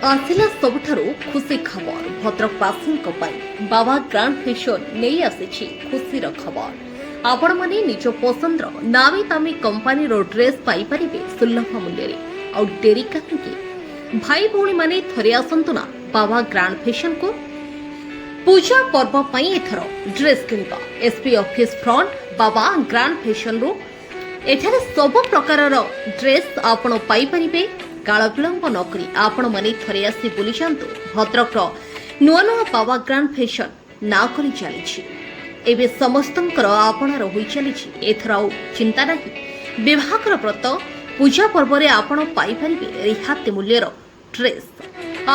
आसिला सबुठारु खुशी खबर भद्रकवासी बाबा grand fashion नहीं आसी खुशीर खबर आपण माने निज पसंदर नामी दामी कंपनी रो ड्रेस पाई परिबे सुलभ मूल्य आ डेरी काहे भाई भौणी माने थरे आसंतु ना बाबा ग्रांड फैशन को पूजा पर्व पई एथर ड्रेस किनिबा एसपी ऑफिस फ्रंट बाबा ग्रांड फैशन रो एठारे सब प्रकारर ड्रेस आपण पाई परिबे काल विलंब नकरी आपण माने थरे आसी बुली जांतु भद्रक नुआ नुआ बाबा ग्रांड फैशन ना करी चली एबे समस्तंकर आपणार होई चली एथर आउ चिंता नहीं विवाहर व्रत पूजा पर्व रे आपण पाई परिबे रिहाती मूल्यर ड्रेस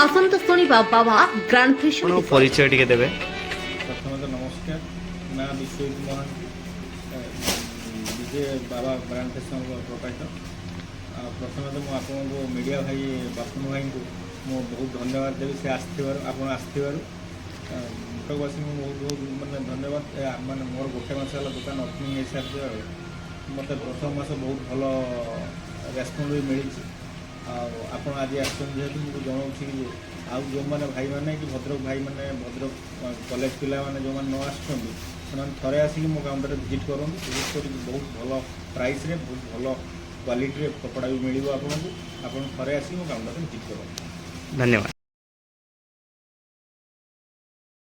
आसंत सुनिबा बाबा ग्रांड फैशन परिचय टिके देबे। प्रथम नमस्कार ना विश्वजित मोहन विजय बाबा ग्रांड फैशन प्रोपाइटर। प्रथम तो आपको मीडिया भाई बापन भाई को मु बहुत धन्यवाद देवी से आसवासी बहुत बहुत मानने धन्यवाद मानने मोर गोटे मस दुकान ओपनिंग हो सारी मत प्रथम मास बहुत भल रेस्पन्स भी मिली आप आज आसतु मुझे जनाऊँ कि आउ जो मैंने भाई मैंने कि भद्रक भाई मैंने भद्रक कॉलेज पिला मैंने जो मैंने न आसुँच थे आसिक मो काउंटर विजिट करूँ विजिट कर बहुत भल प्राइस रे बहुत भल क्वालिटी कपड़ा भी मिल आपको थे आसिक मो काउंटर विजिट करूँ। धन्यवाद।